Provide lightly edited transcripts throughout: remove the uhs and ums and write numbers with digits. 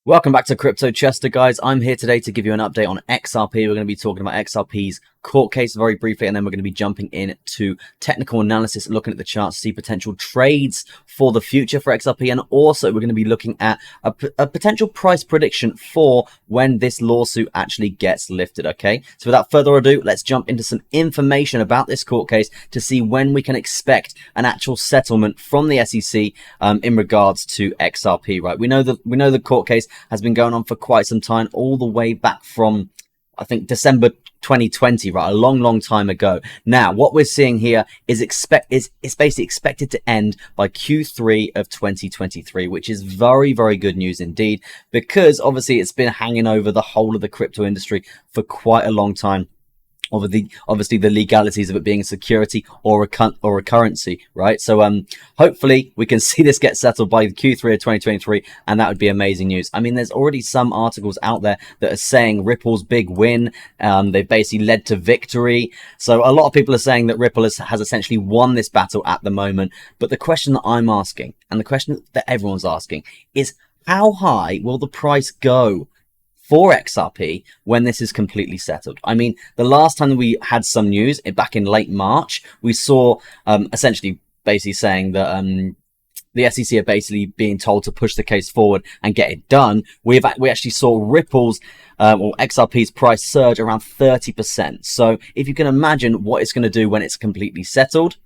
Welcome back to Crypto Chester, guys. I'm here today to give you an update on XRP. We're going to be talking about XRP's court case very briefly, and then we're going to be jumping into technical analysis, looking at the charts, see potential trades for the future for XRP, and also we're going to be looking at a potential price prediction for when this lawsuit actually gets lifted, okay? So without further ado, let's jump into some information about this court case to see when we can expect an actual settlement from the SEC in regards to XRP, right? We know the court case has been going on for quite some time, all the way back from, I think, December 2020, right? A long time ago. Now, what we're seeing here is basically expected to end by Q3 of 2023, which is very good news indeed, because obviously it's been hanging over the whole of the crypto industry for quite a long time. Obviously the legalities of it being a security or a currency, right? So hopefully we can see this get settled by Q3 of 2023, and that would be amazing news. I mean, there's already some articles out there that are saying Ripple's big win, they've basically led to victory. So a lot of people are saying that Ripple has essentially won this battle at the moment. But the question that I'm asking, and the question that everyone's asking, is how high will the price go for XRP when this is completely settled? I mean, the last time we had some news back in late March, we saw essentially basically saying that the SEC are basically being told to push the case forward and get it done. We actually saw Ripple's or XRP's price surge around 30%. So if you can imagine what it's going to do when it's completely settled,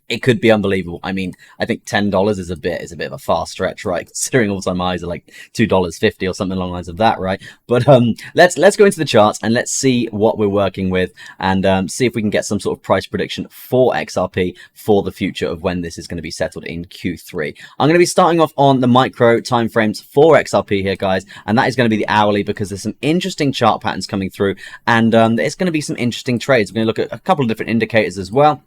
it could be unbelievable. I mean, I think $10 is a bit of a far stretch, right? Considering all-time highs are like $2.50 or something along the lines of that, right? But let's go into the charts and let's see what we're working with, and see if we can get some sort of price prediction for XRP for the future of when this is going to be settled in Q3. I'm going to be starting off on the micro timeframes for XRP here, guys, and that is going to be the hourly, because there's some interesting chart patterns coming through, and there's going to be some interesting trades. We're going to look at a couple of different indicators as well.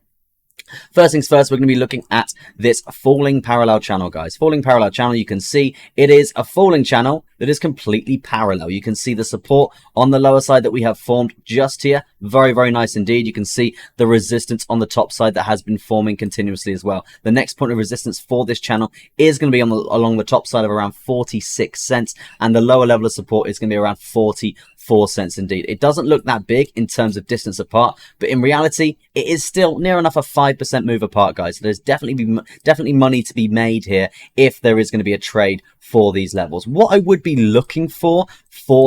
First things first, we're going to be looking at this falling parallel channel, guys. Falling parallel channel, you can see it is a falling channel that is completely parallel. You can see the support on the lower side that we have formed just here. Very nice indeed. You can see the resistance on the top side that has been forming continuously as well. The next point of resistance for this channel is going to be along the top side of around 46 cents, and the lower level of support is going to be around 44 cents indeed. It doesn't look that big in terms of distance apart, but in reality, it is still near enough a 5% move apart, guys. So there's definitely money to be made here if there is going to be a trade for these levels. What I would be looking for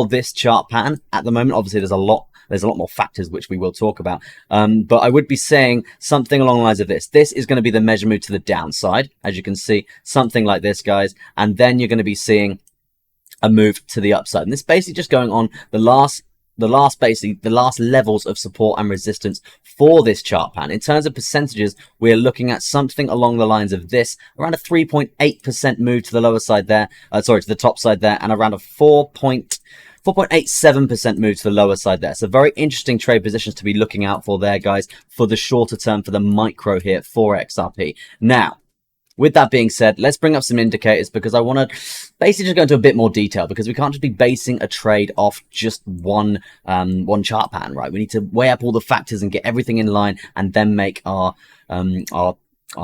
this chart pattern at the moment, obviously there's a lot more factors which we will talk about, but I would be saying something along the lines of this. This is going to be the measure move to the downside, as you can see, something like this, guys, and then you're going to be seeing a move to the upside. And this basically just going on the last levels of support and resistance for this chart pattern. In terms of percentages, we're looking at something along the lines of this, around a 3.8% move to the lower side there, to the top side there, and around a 4.87% move to the lower side there. So very interesting trade positions to be looking out for there, guys, for the shorter term, for the micro here for XRP. Now, with that being said, let's bring up some indicators, because I want to basically just go into a bit more detail, because we can't just be basing a trade off just one chart pattern, right? We need to weigh up all the factors and get everything in line, and then make our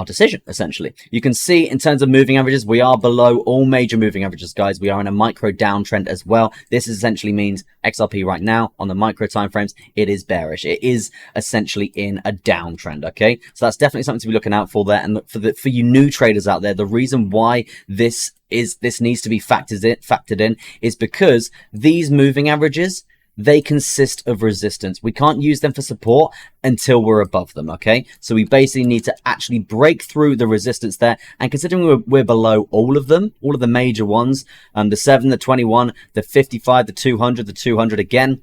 decision, essentially. You can see in terms of moving averages, we are below all major moving averages, guys. We are in a micro downtrend as well. This essentially means XRP right now on the micro timeframes, it is bearish. It is essentially in a downtrend, okay? So that's definitely something to be looking out for there. And for you new traders out there, the reason why this needs to be factored in is because these moving averages, they consist of resistance. We can't use them for support until we're above them, okay? So we basically need to actually break through the resistance there. And considering we're below all of them, all of the major ones, the 7, the 21, the 55, the 200 again,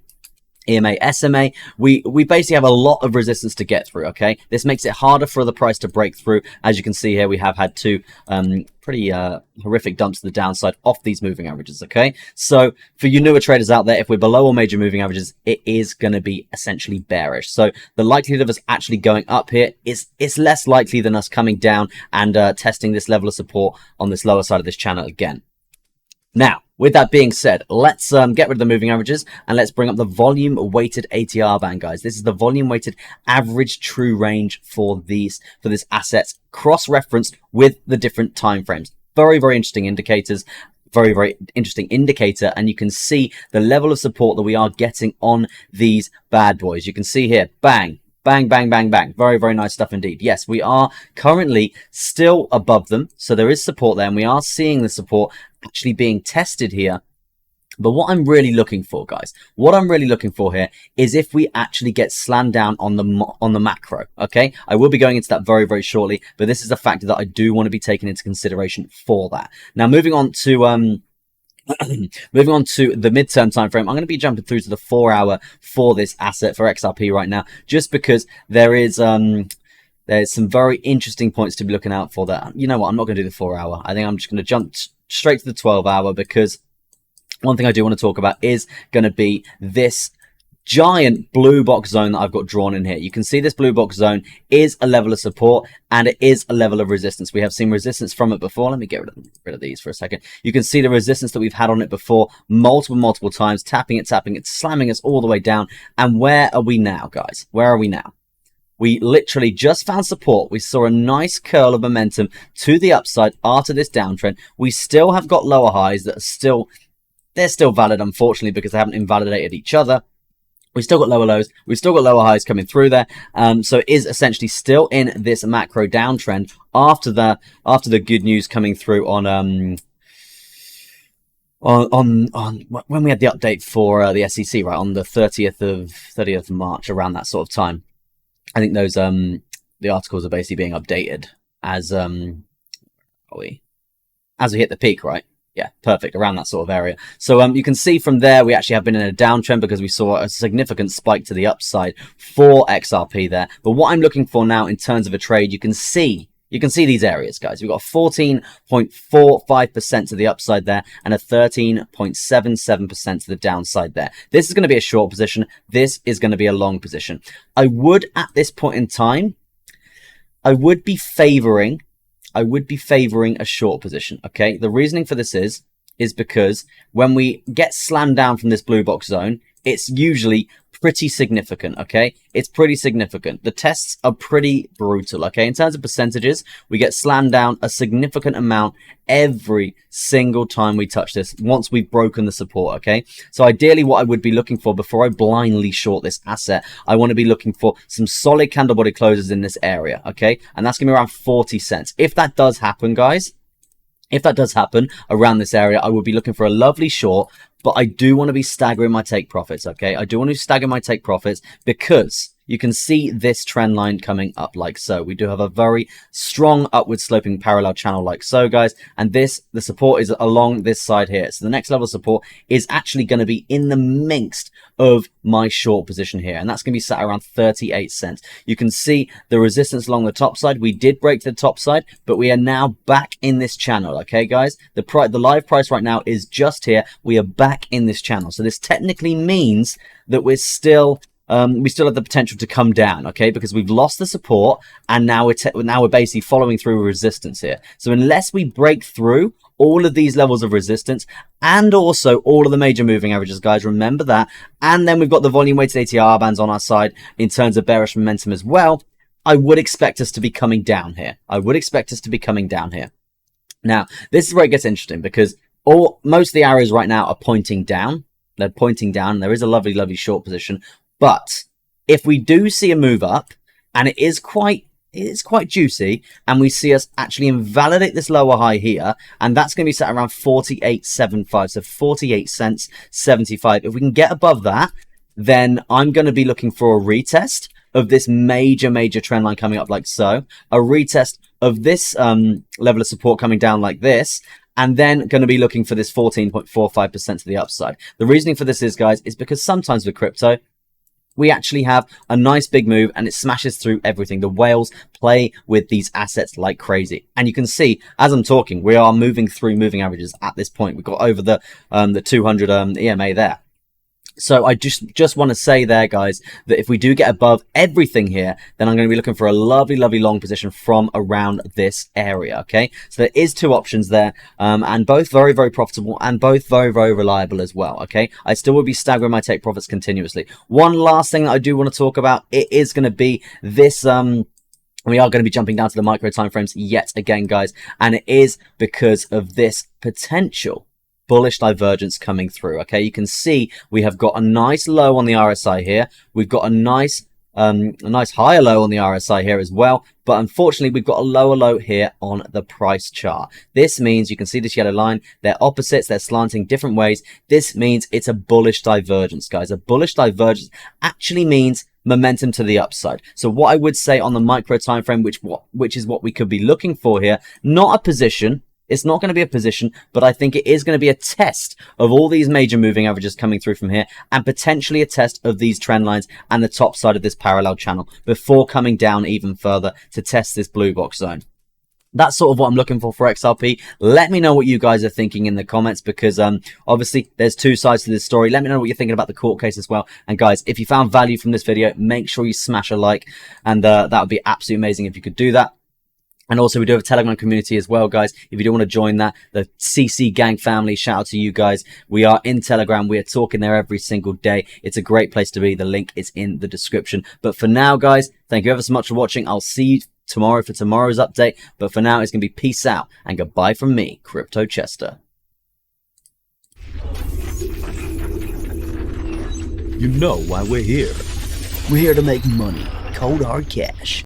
EMA, SMA, we basically have a lot of resistance to get through, okay? This makes it harder for the price to break through. As you can see here, we have had two pretty horrific dumps to the downside off these moving averages, okay? So for you newer traders out there, if we're below all major moving averages, it is going to be essentially bearish. So the likelihood of us actually going up here is less likely than us coming down and testing this level of support on this lower side of this channel again. Now, with that being said, let's get rid of the moving averages and let's bring up the volume weighted ATR band, guys. This is the volume weighted average true range for this asset, cross-referenced with the different time frames. Very interesting indicators. very, very interesting indicator, and you can see the level of support that we are getting on these bad boys. You can see here, bang, bang, bang, bang, bang. Very, very nice stuff indeed. Yes, we are currently still above them, so there is support there, and we are seeing the support actually being tested here. But what I'm really looking for, guys, what I'm really looking for here is if we actually get slammed down on the macro, okay? I will be going into that very, very shortly, but this is a factor that I do want to be taken into consideration for that. Now, moving on to moving on to the midterm time frame, I'm going to be jumping through to the 4-hour for this asset for XRP right now, just because there's some very interesting points to be looking out for. That, you know what, I'm not going to do the 4-hour. I think I'm just going to jump straight to the 12-hour, because one thing I do want to talk about is going to be this giant blue box zone that I've got drawn in here. You can see this blue box zone is a level of support and it is a level of resistance. We have seen resistance from it before. Let me get rid of these for a second. You can see the resistance that we've had on it before multiple times, tapping it, slamming us all the way down. And where are we now, guys? Where are we now? We literally just found support. We saw a nice curl of momentum to the upside after this downtrend. We still have got lower highs that are they're still valid, unfortunately, because they haven't invalidated each other. We've still got lower lows. We've still got lower highs coming through there. So it is essentially still in this macro downtrend after the good news coming through on when we had the update for the SEC, right, on the 30th of March, around that sort of time. I think those the articles are basically being updated as we hit the peak, right? Yeah, perfect, around that sort of area. So you can see from there, we actually have been in a downtrend because we saw a significant spike to the upside for XRP there. But what I'm looking for now in terms of a trade, you can see these areas, guys. We've got 14.45% to the upside there and a 13.77% to the downside there. This is going to be a short position. This is going to be a long position. I would, at this point in time, I would be favoring a short position, okay? The reasoning for this is because when we get slammed down from this blue box zone, it's usually pretty significant, okay? It's pretty significant. The tests are pretty brutal, okay? In terms of percentages, we get slammed down a significant amount every single time we touch this once we've broken the support, okay? So ideally what I would be looking for before I blindly short this asset, I want to be looking for some solid candle body closes in this area, okay? And that's going to be around 40 cents. If that does happen, guys, if that does happen around this area, I will be looking for a lovely short, but I do want to be staggering my take profits, okay? I do want to stagger my take profits because you can see this trend line coming up like so. We do have a very strong upward sloping parallel channel like so, guys. And the support is along this side here. So the next level of support is actually going to be in the midst of my short position here. And that's going to be sat around 38 cents. You can see the resistance along the top side. We did break the top side, but we are now back in this channel. Okay, guys, the live price right now is just here. We are back in this channel. So this technically means that we still have the potential to come down, okay, because we've lost the support and now we're basically following through resistance here. So unless we break through all of these levels of resistance and also all of the major moving averages, guys, remember that, and then we've got the volume weighted ATR bands on our side in terms of bearish momentum as well, I would expect us to be coming down here. Now, this is where it gets interesting because most of the arrows right now are pointing down. They're pointing down. There is a lovely, lovely short position. But if we do see a move up, and it is quite juicy, and we see us actually invalidate this lower high here, and that's going to be set around 48.75, so 48 cents 75. If we can get above that, then I'm going to be looking for a retest of this major trend line coming up like so, a retest of this level of support coming down like this, and then going to be looking for this 14.45% to the upside. The reasoning for this is, guys, is because sometimes with crypto, we actually have a nice big move and it smashes through everything. The whales play with these assets like crazy. And you can see, as I'm talking, we are moving through moving averages at this point. We've got over the 200 EMA there. So I just want to say there, guys, that if we do get above everything here, then I'm going to be looking for a lovely, lovely long position from around this area, okay? So there is two options there, and both very, very profitable and both very, very reliable as well, okay? I still will be staggering my take profits continuously. One last thing that I do want to talk about, it is going to be this... we are going to be jumping down to the micro timeframes yet again, guys, and it is because of this potential bullish divergence coming through. Okay, you can see we have got a nice low on the RSI here. We've got a nice higher low on the RSI here as well, but unfortunately we've got a lower low here on the price chart. This means you can see this yellow line, they're opposites, they're slanting different ways. This means it's a bullish divergence, guys. A bullish divergence actually means momentum to the upside. So what I would say on the micro time frame, which is what we could be looking for here, not a position. It's not going to be a position, but I think it is going to be a test of all these major moving averages coming through from here, and potentially a test of these trend lines and the top side of this parallel channel before coming down even further to test this blue box zone. That's sort of what I'm looking for XRP. Let me know what you guys are thinking in the comments, because obviously there's two sides to this story. Let me know what you're thinking about the court case as well. And guys, if you found value from this video, make sure you smash a like, and that would be absolutely amazing if you could do that. And also, we do have a Telegram community as well, guys. If you do want to join that, the CC Gang family, shout out to you guys. We are in Telegram. We are talking there every single day. It's a great place to be. The link is in the description. But for now, guys, thank you ever so much for watching. I'll see you tomorrow for tomorrow's update. But for now, it's going to be peace out and goodbye from me, Crypto Chester. You know why we're here. We're here to make money. Cold hard cash.